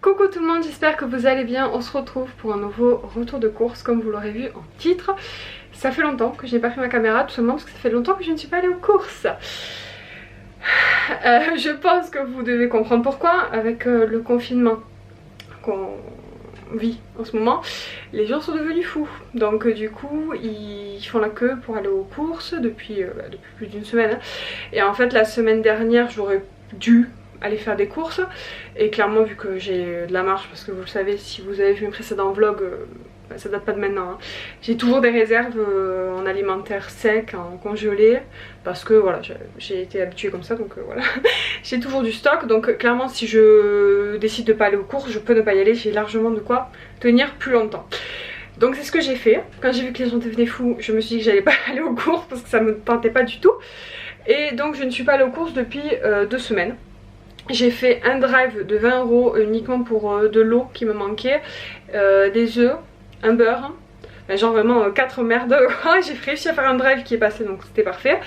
Coucou tout le monde, j'espère que vous allez bien. On se retrouve pour un nouveau retour de course comme vous l'aurez vu en titre. Ça fait longtemps que je n'ai pas pris ma caméra, tout simplement parce que ça fait longtemps que je ne suis pas allée aux courses. Je pense que vous devez comprendre pourquoi. Avec le confinement qu'on vit en ce moment, les gens sont devenus fous. Donc du coup ils font la queue pour aller aux courses depuis plus d'une semaine. Et en fait la semaine dernière j'aurais dû aller faire des courses et clairement vu que j'ai de la marge, parce que vous le savez si vous avez vu mes précédents vlogs, ça date pas de maintenant, hein. J'ai toujours des réserves en alimentaire sec, en congelé, parce que voilà j'ai été habituée comme ça, donc voilà j'ai toujours du stock. Donc clairement si je décide de pas aller aux courses, je peux ne pas y aller, j'ai largement de quoi tenir plus longtemps. Donc c'est ce que j'ai fait. Quand j'ai vu que les gens devenaient fous, je me suis dit que j'allais pas aller aux courses parce que ça me tentait pas du tout. Et donc je ne suis pas allée aux courses depuis 2 semaines. J'ai fait un drive de 20 € uniquement pour de l'eau qui me manquait, des œufs, un beurre, genre vraiment 4 merdes. J'ai réussi à faire un drive qui est passé, donc c'était parfait.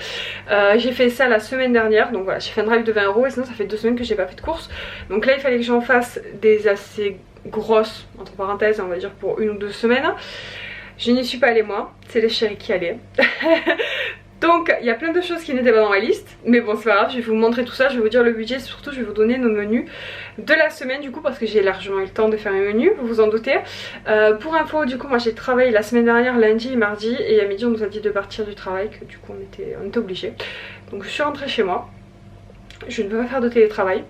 J'ai fait ça la semaine dernière, donc voilà, j'ai fait un drive de 20 € et sinon ça fait 2 semaines que j'ai pas fait de course. Donc là il fallait que j'en fasse des assez grosses, entre parenthèses on va dire, pour 1 ou 2 semaines. Je n'y suis pas allée moi, c'est les chéris qui allaient. Donc il y a plein de choses qui n'étaient pas dans ma liste, mais bon c'est pas grave, je vais vous montrer tout ça, je vais vous dire le budget, surtout je vais vous donner nos menus de la semaine du coup, parce que j'ai largement eu le temps de faire mes menus, vous vous en doutez. Pour info du coup moi j'ai travaillé la semaine dernière lundi et mardi, et à midi on nous a dit de partir du travail, que du coup on était obligés. Donc je suis rentrée chez moi, je ne peux pas faire de télétravail.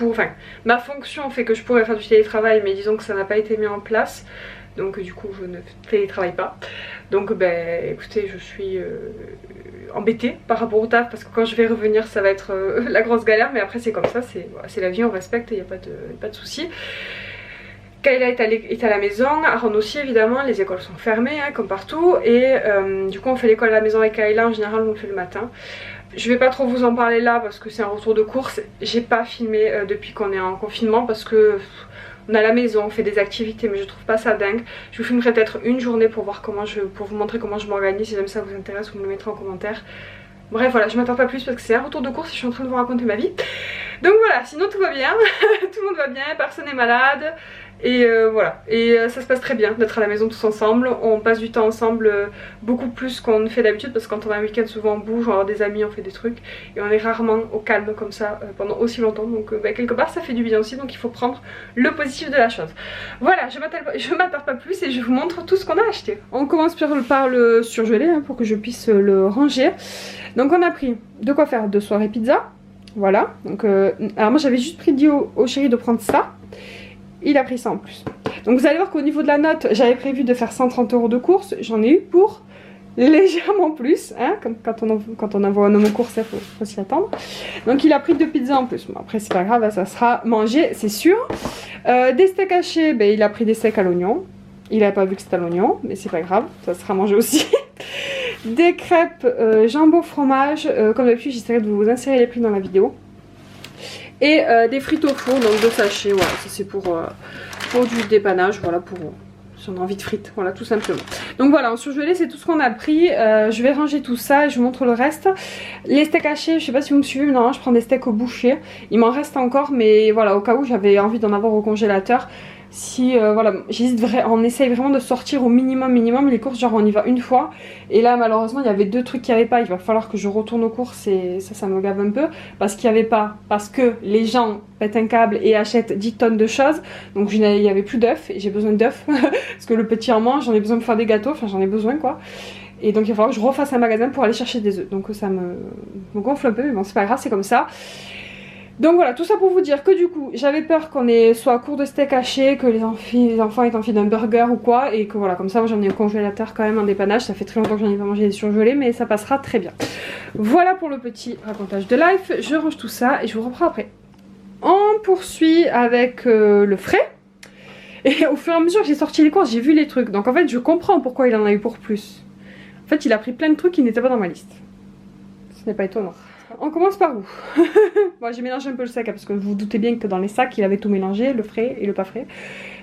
Enfin ma fonction fait que je pourrais faire du télétravail, mais disons que ça n'a pas été mis en place. Donc du coup je ne télétravaille pas. Donc ben écoutez, je suis embêtée par rapport au taf, parce que quand je vais revenir ça va être la grosse galère. Mais après c'est comme ça, c'est la vie, on respecte, il n'y a pas de souci. Kayla est à la maison, Aaron aussi évidemment, les écoles sont fermées hein, comme partout. Et du coup on fait l'école à la maison avec Kayla, en général on le fait le matin. Je vais pas trop vous en parler là parce que c'est un retour de course. J'ai pas filmé depuis qu'on est en confinement parce que on est à la maison, on fait des activités, mais je trouve pas ça dingue. Je vous filmerai peut-être une journée pour voir pour vous montrer comment je m'organise. Si jamais ça vous intéresse, vous me le mettrez en commentaire. Bref voilà, je m'attends pas plus parce que c'est un retour de course et je suis en train de vous raconter ma vie. Donc voilà, sinon tout va bien, tout le monde va bien, personne n'est malade. Et voilà, et ça se passe très bien d'être à la maison tous ensemble. On passe du temps ensemble beaucoup plus qu'on ne fait d'habitude, parce que quand on a un week-end souvent on bouge, on va avoir des amis, on fait des trucs. Et on est rarement au calme comme ça pendant aussi longtemps. Donc bah, quelque part ça fait du bien aussi, donc il faut prendre le positif de la chose. Voilà, je m'attarde pas plus et je vous montre tout ce qu'on a acheté. On commence par le surgelé hein, pour que je puisse le ranger. Donc on a pris de quoi faire 2 soirées pizza. Voilà, donc alors moi j'avais juste dit au chéri de prendre ça. Il a pris ça en plus. Donc vous allez voir qu'au niveau de la note, j'avais prévu de faire 130 € de course. J'en ai eu pour légèrement plus. Hein, comme quand on envoie un homme aux courses, il faut s'y attendre. Donc il a pris 2 pizzas en plus. Bon, après c'est pas grave, ça sera mangé, c'est sûr. Des steaks hachés, ben, il a pris des steaks à l'oignon. Il n'avait pas vu que c'était à l'oignon, mais c'est pas grave, ça sera mangé aussi. Des crêpes jambon fromage. Comme d'habitude, j'essaierai de vous insérer les prix dans la vidéo. Et des frites au four, donc 2 sachets, voilà, ça c'est pour du dépannage, voilà, pour si on a envie de frites, voilà, tout simplement. Donc voilà, en surgelé c'est tout ce qu'on a pris. Je vais ranger tout ça et je vous montre le reste. Les steaks hachés, je sais pas si vous me suivez, mais normalement je prends des steaks au boucher. Il m'en reste encore, mais voilà, au cas où j'avais envie d'en avoir au congélateur. Si voilà, on essaye vraiment de sortir au minimum les courses, genre on y va une fois. Et là malheureusement il y avait 2 trucs qui n'y avait pas, il va falloir que je retourne aux courses et ça me gave un peu. Parce qu'il n'y avait pas, parce que les gens pètent un câble et achètent 10 tonnes de choses. Donc il n'y avait plus d'œufs et j'ai besoin d'œufs. Parce que le petit en mange, j'en ai besoin pour faire des gâteaux, enfin j'en ai besoin quoi. Et donc il va falloir que je refasse un magasin pour aller chercher des œufs. Donc ça me gonfle un peu, mais bon c'est pas grave, c'est comme ça. Donc voilà, tout ça pour vous dire que du coup j'avais peur qu'on soit à court de steak haché, que les enfants aient envie d'un burger ou quoi, et que voilà, comme ça moi j'en ai au congélateur quand même en dépannage. Ça fait très longtemps que j'en ai pas mangé des surgelés, mais ça passera très bien. Voilà pour le petit racontage de life, je range tout ça et je vous reprends après. On poursuit avec le frais. Et au fur et à mesure que j'ai sorti les courses, j'ai vu les trucs, donc en fait je comprends pourquoi il en a eu pour plus. En fait il a pris plein de trucs qui n'étaient pas dans ma liste. Ce n'est pas étonnant. On commence par où? Bon, j'ai mélangé un peu le sac, hein, parce que vous vous doutez bien que dans les sacs il avait tout mélangé, le frais et le pas frais.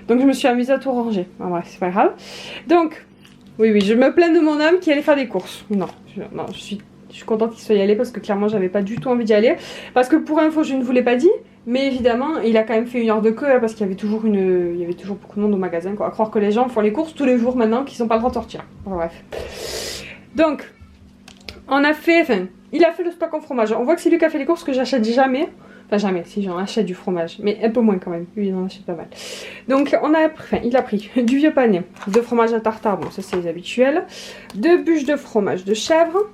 Donc je me suis amusée à tout ranger. Ah, bref, c'est pas grave. Donc, oui, je me plains de mon homme qui allait faire des courses. Non, je suis contente qu'il soit y allé parce que clairement j'avais pas du tout envie d'y aller. Parce que pour info, je ne vous l'ai pas dit, Mais évidemment, il a quand même fait une heure de queue, hein, parce qu'il y avait toujours beaucoup de monde au magasin, quoi. À croire que les gens font les courses tous les jours maintenant, qu'ils n'ont pas le droit de sortir. Bon, bref. Donc, il a fait le stock en fromage. On voit que c'est lui qui a fait les courses, que j'achète jamais. Enfin, jamais, si j'en achète du fromage, mais un peu moins quand même. Lui, il en achète pas mal. Donc, il a pris du vieux pané, de fromage à tartare, bon, ça c'est les habituels, 2 bûches de fromage de chèvre,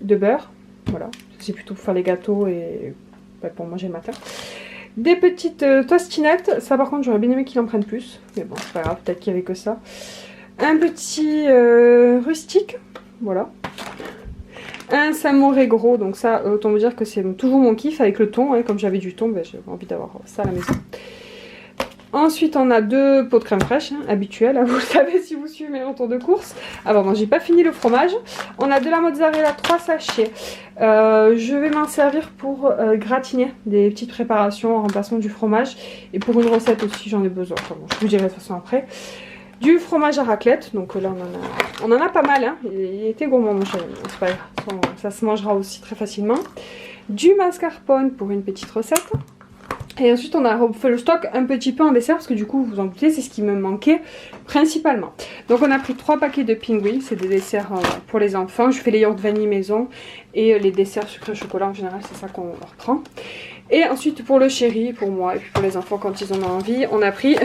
de beurre, voilà, c'est plutôt pour faire les gâteaux et pour manger le matin. Des petites tostinettes, ça par contre j'aurais bien aimé qu'il en prenne plus, mais bon, c'est pas grave, peut-être qu'il y avait que ça. Un petit rustique, voilà. Un samouré gros, donc ça, autant vous dire que c'est toujours mon kiff avec le thon, hein, comme j'avais du thon, ben, j'avais envie d'avoir ça à la maison. Ensuite, on a 2 pots de crème fraîche, hein, habituels, hein, vous le savez si vous suivez mes retours de course. Ah bon, j'ai pas fini le fromage. On a de la mozzarella, 3 sachets. Je vais m'en servir pour gratiner des petites préparations en remplacement du fromage. Et pour une recette aussi, j'en ai besoin. Enfin, bon, je vous dirai de toute façon après. Du fromage à raclette, donc là on en a pas mal, hein. Il était gourmand mon chéri, c'est pas grave, ça se mangera aussi très facilement. Du mascarpone pour une petite recette. Et ensuite on a refait le stock un petit peu en dessert parce que du coup vous vous en doutez c'est ce qui me manquait principalement. Donc on a pris 3 paquets de pingouins, c'est des desserts pour les enfants. Je fais les yaourts vanille maison et les desserts sucré chocolat en général c'est ça qu'on leur prend. Et ensuite pour le chéri, pour moi et puis pour les enfants quand ils en ont envie, on a pris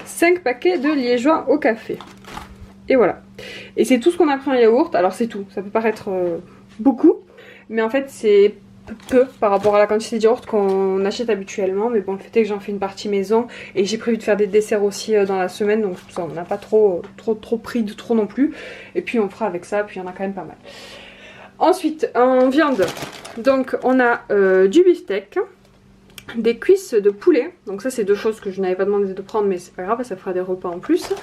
5 paquets de liégeois au café. Et voilà. Et c'est tout ce qu'on a pris en yaourt. Alors c'est tout, ça peut paraître beaucoup, mais en fait c'est peu par rapport à la quantité de yaourt qu'on achète habituellement. Mais bon, le fait est que j'en fais une partie maison et j'ai prévu de faire des desserts aussi dans la semaine. Donc ça, on n'a pas trop pris de trop non plus. Et puis on fera avec ça, puis il y en a quand même pas mal. Ensuite, en viande, donc on a du beefsteak, des cuisses de poulet, donc ça c'est 2 choses que je n'avais pas demandé de prendre mais c'est pas grave, ça fera des repas en plus.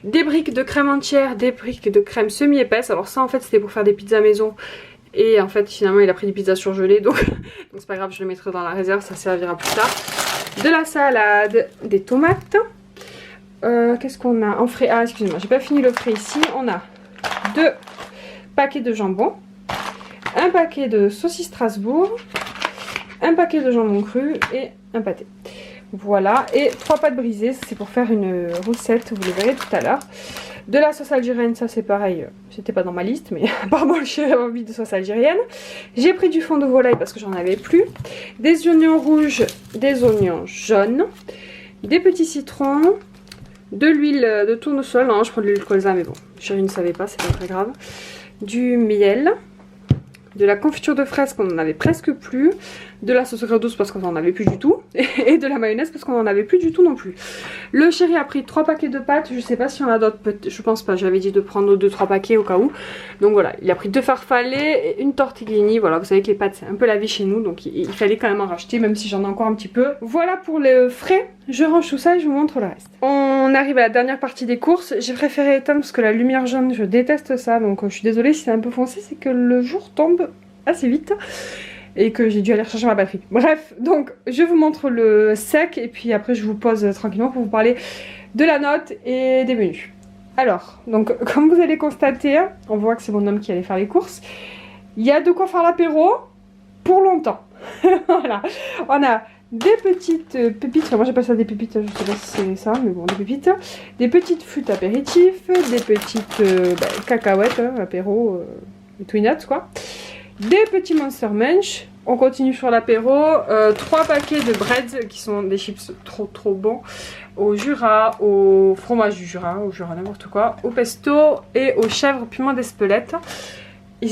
Des briques de crème entière, des briques de crème semi-épaisse, alors ça en fait c'était pour faire des pizzas maison et en fait finalement il a pris des pizzas surgelées donc c'est pas grave, je le mettrai dans la réserve, ça servira plus tard. De la salade, des tomates, qu'est-ce qu'on a en frais? Ah excusez-moi, j'ai pas fini le frais ici, on a 2 paquets de jambon, un paquet de saucisses Strasbourg, un paquet de jambon cru et un pâté. Voilà, et 3 pâtes brisées, c'est pour faire une recette, vous le verrez tout à l'heure. De la sauce algérienne, ça c'est pareil, c'était pas dans ma liste, mais apparemment j'ai envie de sauce algérienne. J'ai pris du fond de volaille parce que j'en avais plus. Des oignons rouges, des oignons jaunes, des petits citrons, de l'huile de tournesol, non je prends de l'huile de colza mais bon, chérie ne savait pas, c'est pas très grave. Du miel, de la confiture de fraises qu'on en avait presque plus, de la sauce douce parce qu'on en avait plus du tout, et de la mayonnaise parce qu'on en avait plus du tout non plus. Le chéri a pris 3 paquets de pâtes, je sais pas si on a d'autres, je pense pas, j'avais dit de prendre 2-3 paquets au cas où. Donc voilà, il a pris 2 farfalets et une tortellini, voilà, vous savez que les pâtes c'est un peu la vie chez nous, donc il fallait quand même en racheter, même si j'en ai encore un petit peu. Voilà pour le frais, je range tout ça et je vous montre le reste. On arrive à la dernière partie des courses, j'ai préféré éteindre parce que la lumière jaune, je déteste ça, donc je suis désolée si c'est un peu foncé, c'est que le jour tombe assez vite et que j'ai dû aller chercher ma batterie. Bref, donc je vous montre le sec et puis après je vous pose tranquillement pour vous parler de la note et des menus. Alors, donc comme vous allez constater, on voit que c'est mon homme qui allait faire les courses. Il y a de quoi faire l'apéro pour longtemps. Voilà, on a des petites pépites, enfin moi j'appelle ça des pépites, je sais pas si c'est ça, mais bon des pépites. Des petites flûtes apéritifs, des petites cacahuètes, apéro, et nuts quoi. Des petits Monster Munch, on continue sur l'apéro, 3 paquets de breads qui sont des chips trop bons, au Jura, au fromage du Jura, au Jura n'importe quoi, au pesto et aux chèvres piment d'Espelette. Ils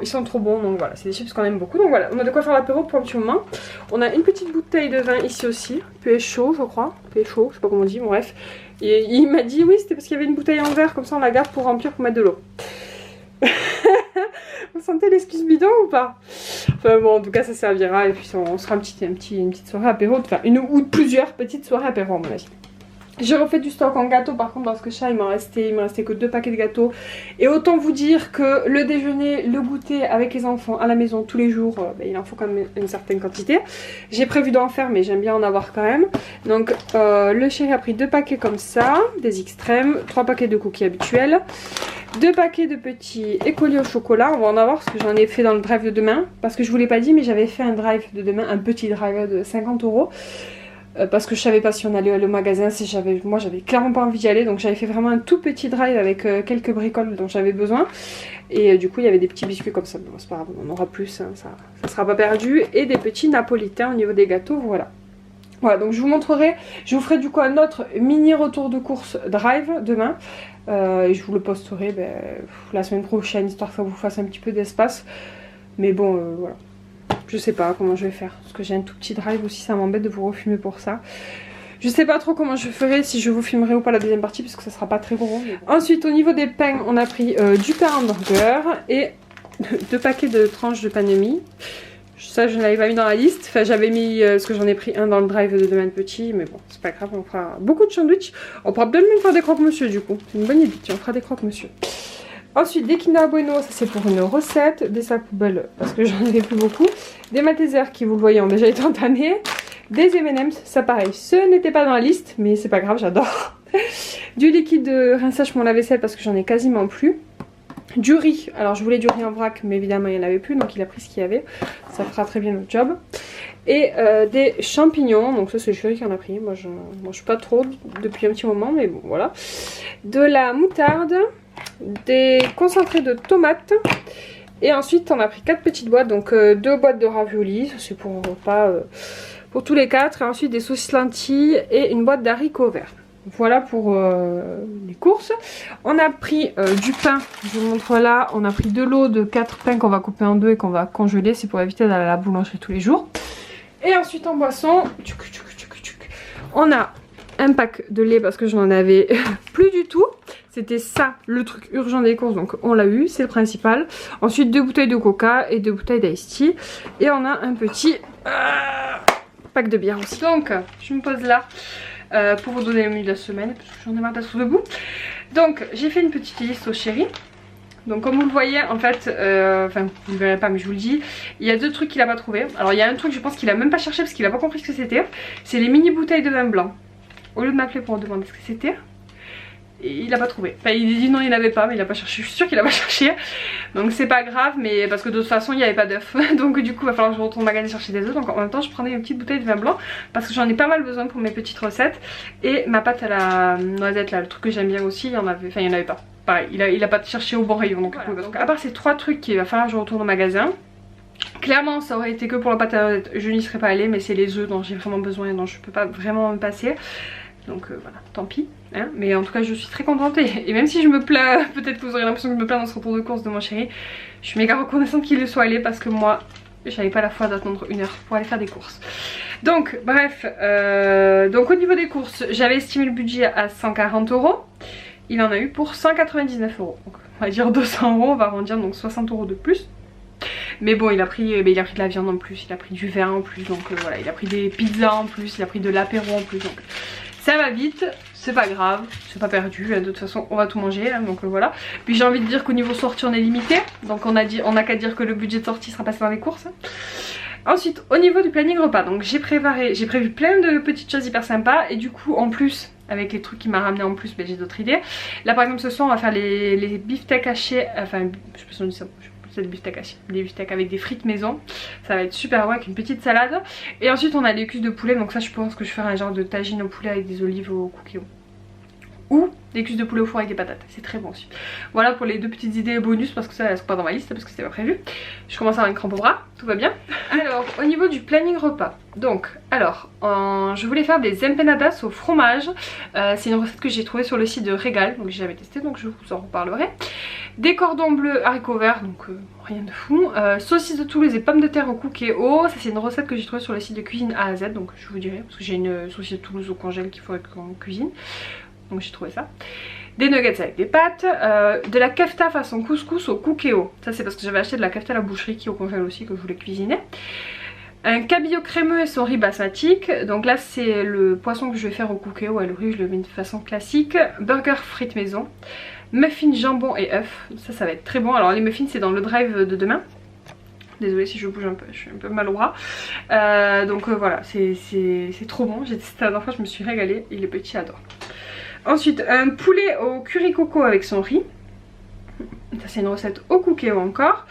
sont trop bons, donc voilà, c'est des chips qu'on aime beaucoup. Donc voilà, on a de quoi faire l'apéro pour un petit moment. On a une petite bouteille de vin ici aussi, Péchaud je crois, Péchaud, je sais pas comment on dit, bon, bref. Et il m'a dit oui c'était parce qu'il y avait une bouteille en verre, comme ça on la garde pour remplir, pour mettre de l'eau. Vous sentez l'excuse bidon ou pas? Enfin bon, en tout cas ça servira et puis on sera une petite soirée apéro, enfin une ou plusieurs petites soirées apéro à mon avis. J'ai refait du stock en gâteau par contre parce que ça il me restait que 2 paquets de gâteaux. Et autant vous dire que le déjeuner, le goûter avec les enfants à la maison tous les jours, il en faut quand même une certaine quantité. J'ai prévu d'en faire mais j'aime bien en avoir quand même. Donc le chéri a pris 2 paquets comme ça, des extrêmes, 3 paquets de cookies habituels. 2 paquets de petits écoliers au chocolat. On va en avoir parce que j'en ai fait dans le drive de demain. Parce que je vous l'ai pas dit, mais j'avais fait un drive de demain, un petit drive de 50 €. Parce que je savais pas si on allait aller au magasin, moi j'avais clairement pas envie d'y aller, donc j'avais fait vraiment un tout petit drive avec quelques bricoles dont j'avais besoin. Et du coup il y avait des petits biscuits comme ça, bon, c'est pas grave, on en aura plus, hein, ça sera pas perdu. Et des petits napolitains au niveau des gâteaux, voilà. Voilà, donc je vous montrerai, je vous ferai du coup un autre mini retour de course drive demain. Et je vous le posterai la semaine prochaine, histoire que ça vous fasse un petit peu d'espace. Mais bon, voilà. Je sais pas comment je vais faire, parce que j'ai un tout petit drive aussi, ça m'embête de vous refumer pour ça. Je sais pas trop comment je ferai, si je vous filmerai ou pas la deuxième partie, parce que ça sera pas très gros. Bon. Ensuite, au niveau des pains, on a pris du pain hamburger et 2 paquets de tranches de pain de mie. Ça, je ne l'avais pas mis dans la liste. Enfin, j'avais mis, parce que j'en ai pris un dans le drive de demain petit, mais bon, c'est pas grave, on fera beaucoup de sandwichs. On pourra peut-être même faire des croque-monsieur du coup. C'est une bonne idée, tiens, on fera des croque-monsieur. Ensuite, des Kinder Bueno, ça c'est pour une recette, des sacs poubelles parce que j'en avais plus beaucoup, des Maltesers qui, vous le voyez, ont déjà été entamés, des M&M's, ça pareil, ce n'était pas dans la liste, mais c'est pas grave, j'adore. Du liquide de rinçage pour mon lave-vaisselle parce que j'en ai quasiment plus. Du riz, alors je voulais du riz en vrac, mais évidemment il n'y en avait plus, donc il a pris ce qu'il y avait, ça fera très bien le job. Et des champignons, donc ça c'est le chéri qui en a pris, moi je mange pas trop depuis un petit moment, mais bon voilà. De la moutarde, des concentrés de tomates, et ensuite on a pris 4 petites boîtes, donc 2 boîtes de raviolis, ça c'est pour un repas pour tous les 4, et ensuite des saucisses lentilles et une boîte d'haricots verts. Voilà pour les courses. On a pris du pain, je vous montre là, on a pris de l'eau de 4 pains qu'on va couper en 2 et qu'on va congeler, c'est pour éviter d'aller à la boulangerie tous les jours. Et ensuite en boisson, on a un pack de lait parce que je n'en avais plus du tout. C'était ça le truc urgent des courses, donc on l'a eu, c'est le principal. Ensuite 2 bouteilles de coca et 2 bouteilles d'ice tea. Et on a un petit pack de bière aussi. Donc je me pose là pour vous donner le menu de la semaine parce que j'en ai marre d'être debout. Donc j'ai fait une petite liste au chéri. Donc comme vous le voyez en fait, enfin vous ne le verrez pas mais je vous le dis, il y a 2 trucs qu'il a pas trouvé. Alors il y a un truc je pense qu'il a même pas cherché parce qu'il a pas compris ce que c'était. C'est les mini bouteilles de vin blanc. Au lieu de m'appeler pour me demander ce que c'était, il a pas trouvé. Enfin il dit non il n'avait pas, mais il a pas cherché, je suis sûre qu'il a pas cherché. Donc c'est pas grave, mais parce que de toute façon il n'y avait pas d'œufs. Donc du coup il va falloir que je retourne au magasin chercher des œufs. Donc en même temps je prenais une petite bouteille de vin blanc parce que j'en ai pas mal besoin pour mes petites recettes. Et ma pâte à la noisette là, le truc que j'aime bien aussi, il y en avait, enfin il n'y en avait pas. Pareil, il a pas cherché au bon rayon. Donc, voilà. Donc à part ces 3 trucs qu'il va falloir que je retourne au magasin. Clairement ça aurait été que pour la pâte à noisette, je n'y serais pas allée, mais c'est les œufs dont j'ai vraiment besoin et dont je peux pas vraiment me passer. Donc voilà, tant pis, hein. Mais en tout cas je suis très contente et même si je me plains, peut-être que vous aurez l'impression que je me plains dans ce retour de course de mon chéri, je suis méga reconnaissante qu'il le soit allé parce que moi j'avais pas la foi d'attendre 1 heure pour aller faire des courses. Donc bref, donc au niveau des courses j'avais estimé le budget à 140 €, il en a eu pour 199 €, donc on va dire 200 €, on va arrondir, donc 60 € de plus. Mais bon il a pris de la viande en plus, il a pris du vin en plus, donc voilà, il a pris des pizzas en plus, il a pris de l'apéro en plus, donc ça va vite, c'est pas grave, c'est pas perdu, de toute façon on va tout manger, hein, donc voilà. Puis j'ai envie de dire qu'au niveau sortie on est limité, donc on a qu'à dire que le budget de sortie sera passé dans les courses. Ensuite au niveau du planning repas, donc j'ai prévu plein de petites choses hyper sympas et du coup en plus avec les trucs qui m'a ramené en plus, ben, j'ai d'autres idées. Là par exemple ce soir on va faire les beefsteaks hachés, enfin je sais pas si on dit ça, des beefsteaks avec des frites maison, ça va être super bon avec une petite salade. Et ensuite on a les cuisses de poulet, donc ça je pense que je ferai un genre de tagine au poulet avec des olives au cookies ou des cuisses de poulet au four avec des patates, c'est très bon aussi. Voilà pour les 2 petites idées bonus parce que ça elles sont pas dans ma liste parce que c'était pas prévu. Je commence à avoir une crampe au bras, tout va bien. Alors au niveau du planning repas, donc alors je voulais faire des empanadas au fromage, c'est une recette que j'ai trouvée sur le site de Régal, donc j'ai jamais testé donc je vous en reparlerai. Des cordons bleus haricots verts, donc rien de fou. Saucisses de Toulouse et pommes de terre au cookéo, ça c'est une recette que j'ai trouvée sur le site de Cuisine A à Z, donc je vous dirai parce que j'ai une saucisse de Toulouse au congèle qu'il faudrait qu'on cuisine. Donc j'ai trouvé ça. Des nuggets avec des pâtes, de la kefta façon couscous au cookéo. Ça c'est parce que j'avais acheté de la kefta à la boucherie qui est au congèle aussi que je voulais cuisiner. Un cabillaud crémeux et son riz basmatique. Donc là c'est le poisson que je vais faire au cookéo et le riz je le mets de façon classique. Burger frites maison. Muffins jambon et œufs. Ça va être très bon. Alors les muffins c'est dans le drive de demain. Désolée si je bouge un peu, je suis un peu mal au bras. Donc voilà, c'est trop bon. J'ai testé la dernière fois, je me suis régalée et les petits adorent. Ensuite un poulet au curry coco avec son riz. Ça c'est une recette au cookéo encore.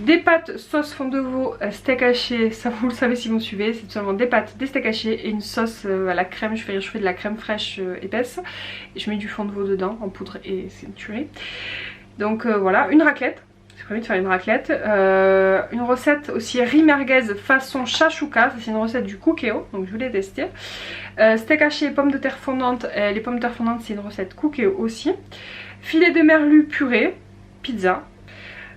Des pâtes sauce fond de veau steak haché, ça vous le savez si vous me suivez, c'est tout simplement des pâtes, des steaks hachés et une sauce à la crème. Je fais de la crème fraîche épaisse et je mets du fond de veau dedans en poudre et c'est une tuerie. Donc voilà, une raclette. J'ai prévu de faire une raclette. Une recette aussi riz merguez façon chachouka. C'est une recette du cookéo, donc je voulais tester. Steak haché et pommes de terre fondantes. Les pommes de terre fondantes, c'est une recette cookéo aussi. Filet de merlu purée, pizza.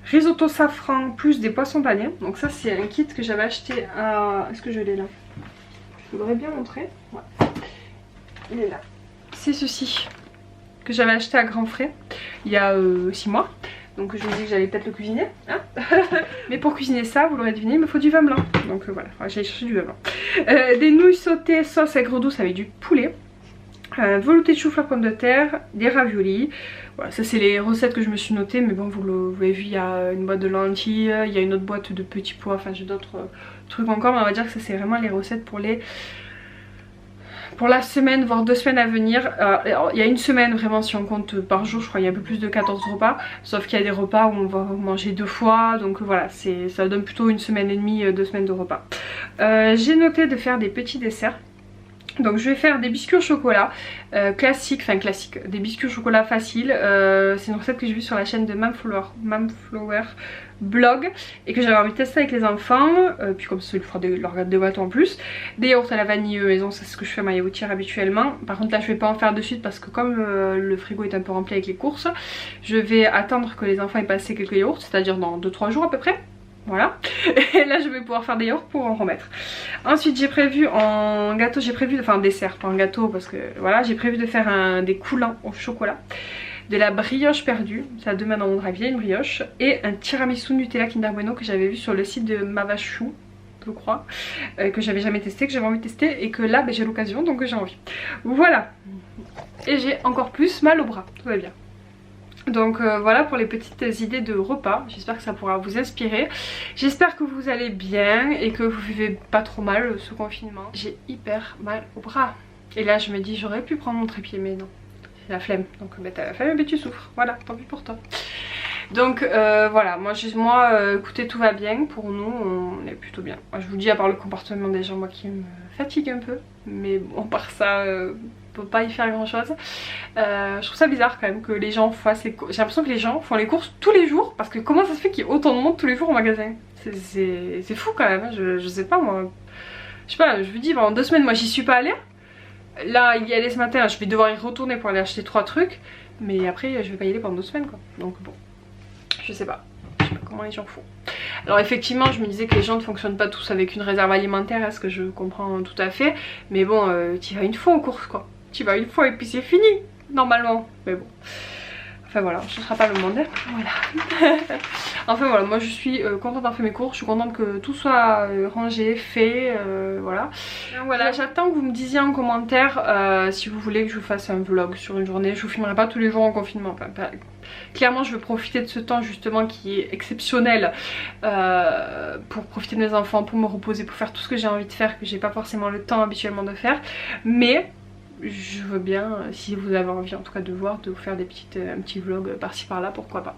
Risotto safran plus des poissons panés. Donc ça c'est un kit que j'avais acheté à... Est-ce que je l'ai là? Je voudrais bien montrer. Ouais. Il est là. C'est ceci que j'avais acheté à Grand Frais il y a 6 mois. Donc je me dis que j'allais peut-être le cuisiner, hein. Mais pour cuisiner ça, vous l'aurez deviné, il me faut du vin blanc. Donc voilà, j'allais chercher du vin blanc. Des nouilles sautées sauce aigre douce avec du poulet. Velouté de chou-fleur pomme de terre, des raviolis. Voilà, ça c'est les recettes que je me suis notées, mais bon vous l'avez vu, il y a une boîte de lentilles, il y a une autre boîte de petits pois, enfin j'ai d'autres trucs encore, mais on va dire que ça c'est vraiment les recettes pour la semaine, voire 2 semaines à venir. Alors, il y a une semaine vraiment si on compte par jour, je crois il y a un peu plus de 14 repas, sauf qu'il y a des repas où on va manger 2 fois, donc voilà, ça donne plutôt une semaine et demie, 2 semaines de repas. J'ai noté de faire des petits desserts. Donc je vais faire des biscuits au chocolat classiques, des biscuits au chocolat faciles. C'est une recette que j'ai vue sur la chaîne de Mamflower Blog et que j'avais envie de tester avec les enfants. Puis comme ça, il fera leur gâteau de gâteau en plus. Des yaourts à la vanille maison, c'est ce que je fais à ma yaourtière habituellement. Par contre là je vais pas en faire de suite parce que comme le frigo est un peu rempli avec les courses, je vais attendre que les enfants aient passé quelques yaourts, c'est-à-dire dans 2-3 jours à peu près. Voilà, et là je vais pouvoir faire des yaourts pour en remettre. Ensuite j'ai prévu en gâteau, enfin dessert, pas en gâteau parce que voilà, j'ai prévu de faire des coulants au chocolat, de la brioche perdue, ça demain dans mon drive, il y a une brioche, et un tiramisu Nutella Kinder Bueno que j'avais vu sur le site de Mavachou, je crois, que j'avais jamais testé, que j'avais envie de tester et que là j'ai l'occasion donc j'ai envie. Voilà, et j'ai encore plus mal au bras, tout va bien. Donc voilà pour les petites idées de repas, j'espère que ça pourra vous inspirer. J'espère que vous allez bien et que vous vivez pas trop mal ce confinement. J'ai hyper mal au bras. Et là je me dis j'aurais pu prendre mon trépied mais non, c'est la flemme. Donc t'as la flemme mais tu souffres, voilà, tant pis pour toi. Donc voilà, moi écoutez tout va bien, pour nous on est plutôt bien. Moi, je vous dis à part le comportement des gens moi qui me fatigue un peu, mais bon par ça... on peut pas y faire grand chose. Je trouve ça bizarre quand même que les gens fassent les courses. J'ai l'impression que les gens font les courses tous les jours. Parce que comment ça se fait qu'il y ait autant de monde tous les jours au magasin? C'est fou quand même, je sais pas moi. Je sais pas, je vous dis pendant 2 semaines moi j'y suis pas allée. Là il y allait ce matin, je vais devoir y retourner pour aller acheter 3 trucs. Mais après je vais pas y aller pendant 2 semaines quoi. Donc bon, je sais pas comment les gens font. Alors effectivement je me disais que les gens ne fonctionnent pas tous avec une réserve alimentaire, est-ce que je comprends tout à fait. Mais bon tu vas une fois aux courses quoi. Tu vas une fois et puis c'est fini normalement, mais bon, enfin voilà, ce sera pas le monde, voilà. Enfin voilà, moi je suis contente d'avoir fait mes courses, je suis contente que tout soit rangé, fait, voilà. Donc voilà, j'attends que vous me disiez en commentaire si vous voulez que je vous fasse un vlog sur une journée. Je vous filmerai pas tous les jours en confinement, enfin, clairement je veux profiter de ce temps justement qui est exceptionnel pour profiter de mes enfants, pour me reposer, pour faire tout ce que j'ai envie de faire, que j'ai pas forcément le temps habituellement de faire, mais je veux bien, si vous avez envie en tout cas de voir, de vous faire un petit vlog par-ci par-là, pourquoi pas.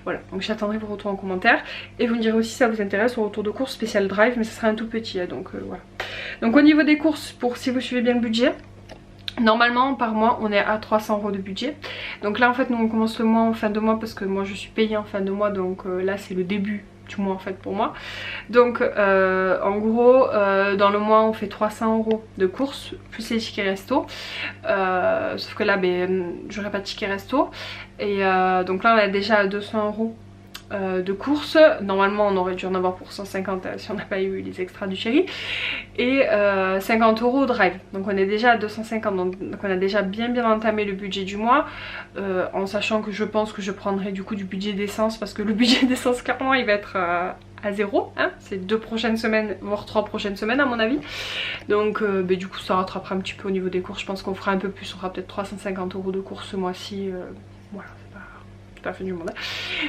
Voilà, donc j'attendrai vos retours en commentaire et vous me direz aussi si ça vous intéresse au retour de course spécial drive, mais ça sera un tout petit, donc voilà. Donc au niveau des courses, pour si vous suivez bien le budget, normalement par mois on est à 300 € de budget. Donc là en fait nous on commence le mois en fin de mois parce que moi je suis payée en fin de mois, donc là c'est le début du mois en fait pour moi. Donc en gros dans le mois on fait 300 € de courses plus les tickets resto, sauf que là j'aurai pas de ticket resto et donc là on est déjà à 200 € de courses. Normalement on aurait dû en avoir pour 150 si on n'a pas eu les extras du chéri, et 50 € au drive, donc on est déjà à 250, donc on a déjà bien entamé le budget du mois, en sachant que je pense que je prendrai du coup du budget d'essence, parce que le budget d'essence clairement il va être à 0, hein, c'est 2 prochaines semaines voire 3 prochaines semaines à mon avis, donc du coup ça rattrapera un petit peu au niveau des courses. Je pense qu'on fera un peu plus, on fera peut-être 350 € de courses ce mois-ci, voilà, pas la fin du monde.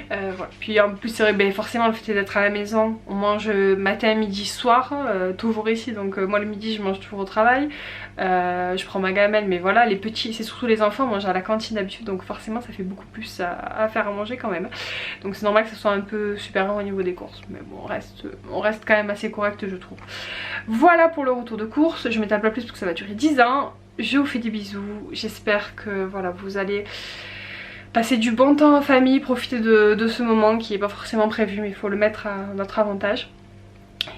Voilà. Puis en plus c'est vrai, ben, forcément le fait d'être à la maison, on mange matin, midi, soir, toujours ici, donc moi le midi je mange toujours au travail, je prends ma gamelle, mais voilà, les petits, c'est surtout les enfants, mangent à la cantine d'habitude, donc forcément ça fait beaucoup plus à faire à manger quand même. Donc c'est normal que ce soit un peu supérieur au niveau des courses, mais bon on reste quand même assez correct je trouve. Voilà pour le retour de course, je m'étale pas plus parce que ça va durer 10 ans. Je vous fais des bisous, j'espère que voilà, vous allez passer du bon temps en famille, profiter de ce moment qui n'est pas forcément prévu mais il faut le mettre à notre avantage.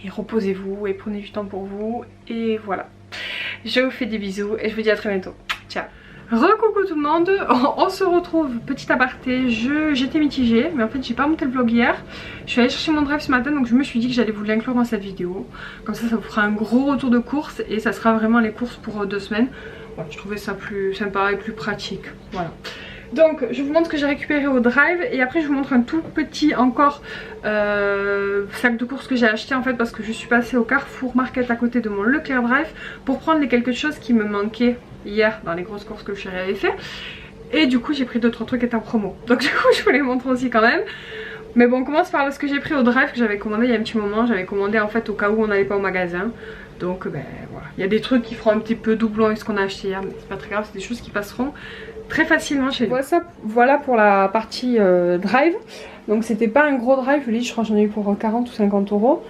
Et reposez-vous et prenez du temps pour vous et voilà. Je vous fais des bisous et je vous dis à très bientôt. Ciao. Recoucou tout le monde, on se retrouve, petit aparté, j'étais mitigée mais en fait j'ai pas monté le vlog hier. Je suis allée chercher mon drive ce matin donc je me suis dit que j'allais vous l'inclure dans cette vidéo. Comme ça vous fera un gros retour de course et ça sera vraiment les courses pour 2 semaines. Voilà, je trouvais ça plus sympa et plus pratique, voilà. Donc je vous montre ce que j'ai récupéré au drive et après je vous montre un tout petit encore sac de courses que j'ai acheté en fait parce que je suis passée au Carrefour Market à côté de mon Leclerc Drive pour prendre les quelques choses qui me manquaient hier dans les grosses courses que le chéri avait fait. Et du coup j'ai pris 2-3 trucs qui étaient en promo. Donc du coup je vous les montre aussi quand même. Mais bon on commence par ce que j'ai pris au drive que j'avais commandé il y a un petit moment. J'avais commandé en fait au cas où on n'allait pas au magasin. Donc ben voilà. Il y a des trucs qui feront un petit peu doublon avec ce qu'on a acheté hier. Mais c'est pas très grave, c'est des choses qui passeront très facilement chez nous. Voilà pour la partie drive. Donc c'était pas un gros drive, je crois que j'en ai eu pour 40 ou 50 euros.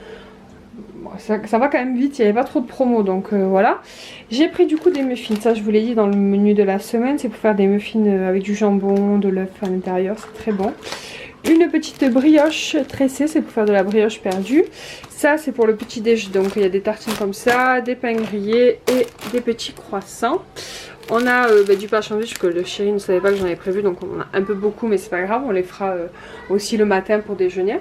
Bon, ça va quand même vite, il n'y avait pas trop de promo donc voilà. J'ai pris du coup des muffins, ça je vous l'ai dit dans le menu de la semaine, c'est pour faire des muffins avec du jambon, de l'œuf à l'intérieur, c'est très bon. Une petite brioche tressée, c'est pour faire de la brioche perdue. Ça c'est pour le petit déj, donc il y a des tartines comme ça, des pains grillés et des petits croissants. On a du pain sandwich que le chéri ne savait pas que j'en avais prévu, donc on en a un peu beaucoup mais c'est pas grave, on les fera aussi le matin pour déjeuner.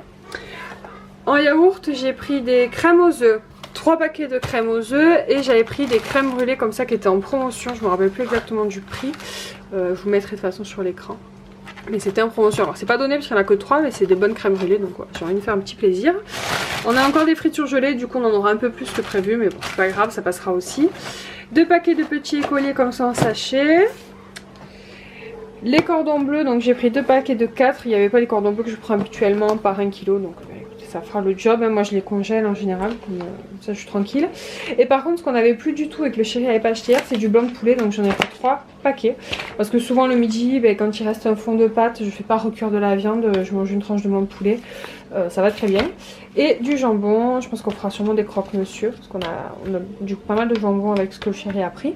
En yaourt j'ai pris des crèmes aux œufs, 3 paquets de crème aux œufs et j'avais pris des crèmes brûlées comme ça qui étaient en promotion, je me rappelle plus exactement du prix, je vous mettrai de toute façon sur l'écran. Mais c'était en promotion, alors c'est pas donné parce qu'il n'y en a que 3 mais c'est des bonnes crèmes brûlées donc ouais, j'ai envie de faire un petit plaisir. On a encore des frites surgelées, du coup on en aura un peu plus que prévu mais bon c'est pas grave, ça passera aussi. 2 paquets de petits écoliers comme ça en sachet. Les cordons bleus, donc j'ai pris 2 paquets de 4, il n'y avait pas les cordons bleus que je prends habituellement par 1 kg donc écoutez, ça fera le job, moi je les congèle en général, comme ça je suis tranquille. Et par contre ce qu'on n'avait plus du tout et que le chéri n'avait pas acheté hier c'est du blanc de poulet, donc j'en ai pris 3 paquets. Parce que souvent le midi, quand il reste un fond de pâte, je fais pas recuire de la viande, je mange une tranche de blanc de poulet, ça va très bien. Et du jambon, je pense qu'on fera sûrement des croque-monsieur, parce qu'on a du coup pas mal de jambon avec ce que le chéri a pris.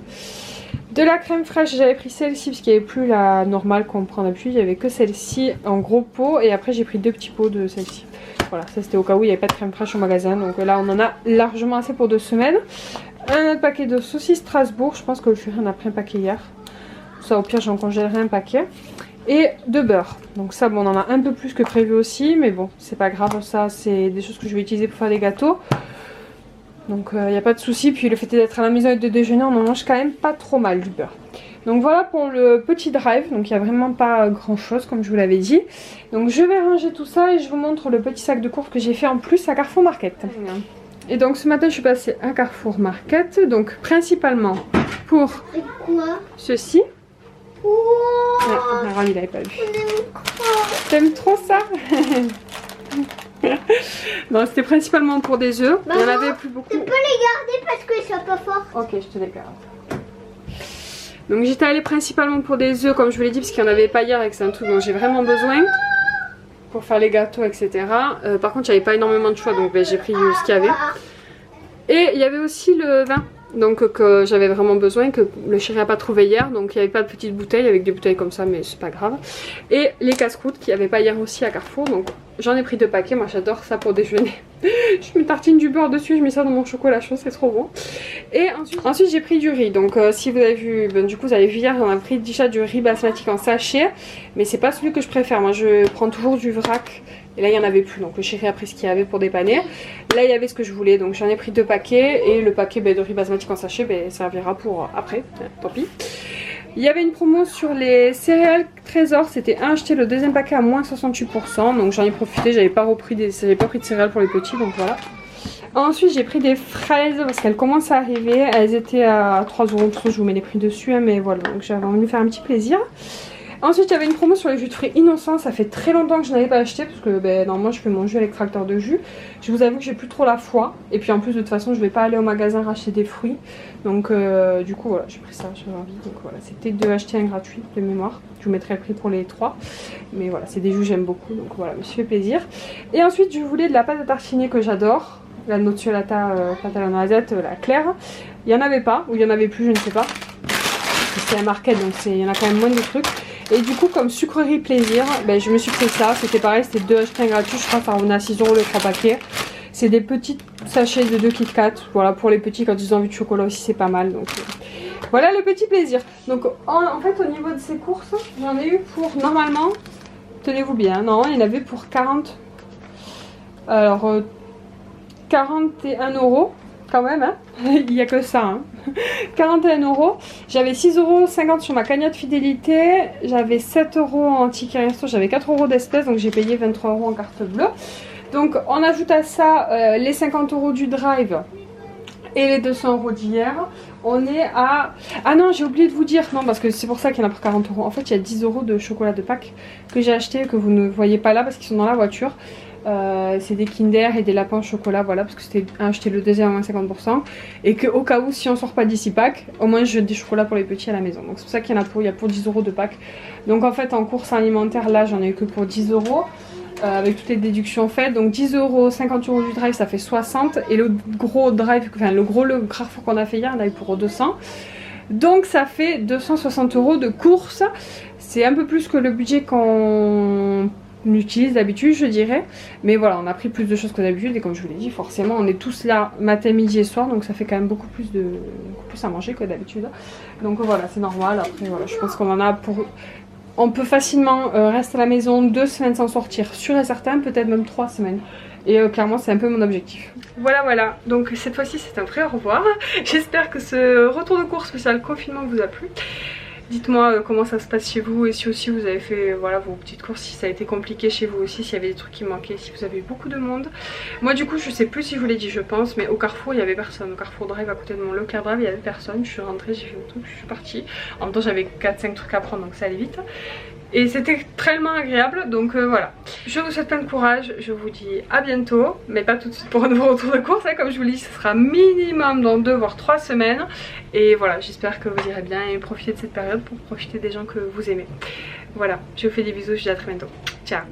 De la crème fraîche, j'avais pris celle-ci parce qu'il n'y avait plus la normale qu'on prend d'habitude, il n'y avait que celle-ci en gros pot et après j'ai pris 2 petits pots de celle-ci. Voilà, ça c'était au cas où il n'y avait pas de crème fraîche au magasin, donc là on en a largement assez pour 2 semaines. Un autre paquet de saucisses Strasbourg, je pense que le chéri en a pris un paquet hier. Ça au pire j'en congèlerai un paquet. Et de beurre, donc ça bon, on en a un peu plus que prévu aussi, mais bon c'est pas grave, ça c'est des choses que je vais utiliser pour faire des gâteaux. Donc il n'y a pas de souci, puis le fait d'être à la maison et de déjeuner, on en mange quand même pas trop mal du beurre. Donc voilà pour le petit drive, donc il n'y a vraiment pas grand chose comme je vous l'avais dit. Donc je vais ranger tout ça et je vous montre le petit sac de courses que j'ai fait en plus à Carrefour Market. Et donc ce matin je suis passée à Carrefour Market, donc principalement pour ceci. Wow. Ouais, il n'avait pas vu. T'aimes trop ça? Non, c'était principalement pour des œufs. Maman, il n'y en avait plus beaucoup. Tu peux les garder parce qu'ils sont pas forts. Ok, je te les garde. Donc j'étais allée principalement pour des œufs comme je vous l'ai dit parce qu'il n'y en avait pas hier et que c'est un truc dont j'ai vraiment besoin pour faire les gâteaux etc. Par contre il n'y avait pas énormément de choix donc j'ai pris ce qu'il y avait. Et il y avait aussi le vin. Donc que j'avais vraiment besoin, que le chéri n'a pas trouvé hier. Donc il n'y avait pas de petites bouteilles, avec des bouteilles comme ça mais c'est pas grave. Et les casse-croûtes qu'il n'y avait pas hier aussi à Carrefour. Donc j'en ai pris 2 paquets, moi j'adore ça pour déjeuner. Je me tartine du beurre dessus, je mets ça dans mon chocolat chaud, c'est trop bon. Et ensuite j'ai pris du riz. Donc si vous avez vu, du coup vous avez vu hier, on a pris déjà du riz basmati en sachet. Mais c'est pas celui que je préfère, moi je prends toujours du vrac. Et là il n'y en avait plus, donc le chéri a pris ce qu'il y avait pour dépanner. Là il y avait ce que je voulais, donc j'en ai pris 2 paquets. Et le paquet de riz basmati en sachet servira pour après, tant pis. Il y avait une promo sur les céréales Trésor, c'était un acheté le deuxième paquet à moins 68%. Donc j'en ai profité, j'avais pas pris de céréales pour les petits, donc voilà. Ensuite j'ai pris des fraises parce qu'elles commencent à arriver. Elles étaient à 3 €, je vous mets les prix dessus, hein, mais voilà, donc j'avais envie de faire un petit plaisir. Ensuite il y avait une promo sur les jus de fruits innocents, ça fait très longtemps que je n'avais pas acheté parce que normalement je fais mon jus à l'extracteur de jus. Je vous avoue que j'ai plus trop la foi et puis en plus de toute façon je vais pas aller au magasin racheter des fruits. Donc du coup voilà, j'ai pris ça, j'avais envie. Donc voilà, c'était de acheter un gratuit de mémoire. Je vous mettrai le prix pour les 3. Mais voilà, c'est des jus que j'aime beaucoup, donc voilà, je me suis fait plaisir. Et ensuite je voulais de la pâte à tartiner que j'adore. La nocciolata pâte à la noisette, la claire. Il n'y en avait pas, ou il y en avait plus, je ne sais pas. C'est un market, donc il y en a quand même moins de trucs. Et du coup, comme sucrerie plaisir, je me suis fait ça. C'était pareil, c'était 2 achetés gratuits. Je crois que ça revenait à 6 € le 3 paquets. C'est des petits sachets de 2 Kit Kat. Voilà, pour les petits, quand ils ont envie de chocolat aussi, c'est pas mal. Donc voilà le petit plaisir. Donc en fait, au niveau de ces courses, j'en ai eu pour, normalement, tenez-vous bien, non, il y en avait pour 40. Alors, 41 € quand même, hein. Il n'y a que ça, hein. 41 €. J'avais 6,50 € sur ma cagnotte fidélité, j'avais 7 € en ticket resto, j'avais 4 € d'espèces, donc j'ai payé 23 € en carte bleue. Donc on ajoute à ça les 50 € du drive et les 200 € d'hier. On est à... Ah non, j'ai oublié de vous dire, non, parce que c'est pour ça qu'il y en a pour 40 €. En fait, il y a 10 € de chocolat de Pâques que j'ai acheté, que vous ne voyez pas là parce qu'ils sont dans la voiture. C'est des Kinder et des lapins au chocolat, voilà, parce que c'était acheté le deuxième à moins 50%, et que au cas où si on sort pas d'ici Pâques, au moins je des chocolats pour les petits à la maison. Donc c'est pour ça qu'il y en a pour, il y a pour 10 € de Pâques. Donc en fait en course alimentaire là j'en ai eu que pour 10 €. Avec toutes les déductions faites, donc 10 €, 50 € du drive, ça fait 60, et le gros drive, enfin le Carrefour qu'on a fait hier, on a eu pour 200. Donc ça fait 260 € de course. C'est un peu plus que le budget qu'on utilise d'habitude, je dirais, mais voilà, on a pris plus de choses que d'habitude, et comme je vous l'ai dit, forcément on est tous là matin, midi et soir, donc ça fait quand même beaucoup plus à manger que d'habitude. Donc voilà, c'est normal. Après voilà, je pense qu'on en a pour... On peut facilement rester à la maison 2 semaines sans sortir, sûr et certain, peut-être même 3 semaines. Et clairement c'est un peu mon objectif. Voilà, donc cette fois-ci c'est un vrai au revoir. J'espère que ce retour de course spécial confinement vous a plu. Dites-moi comment ça se passe chez vous, et si aussi vous avez fait voilà, vos petites courses, si ça a été compliqué chez vous aussi, s'il y avait des trucs qui manquaient, si vous avez eu beaucoup de monde. Moi du coup je sais plus si je vous l'ai dit, je pense, mais au Carrefour il y avait personne. Au Carrefour Drive à côté de mon Leclerc Drive il y avait personne. Je suis rentrée, j'ai fait mon truc, je suis partie. En même temps j'avais 4-5 trucs à prendre, donc ça allait vite. Et c'était tellement agréable, donc voilà. Je vous souhaite plein de courage, je vous dis à bientôt, mais pas tout de suite pour un nouveau retour de course, hein. Comme je vous l'ai dit, ce sera minimum dans 2 voire 3 semaines. Et voilà, j'espère que vous irez bien et profitez de cette période pour profiter des gens que vous aimez. Voilà, je vous fais des bisous, je vous dis à très bientôt. Ciao.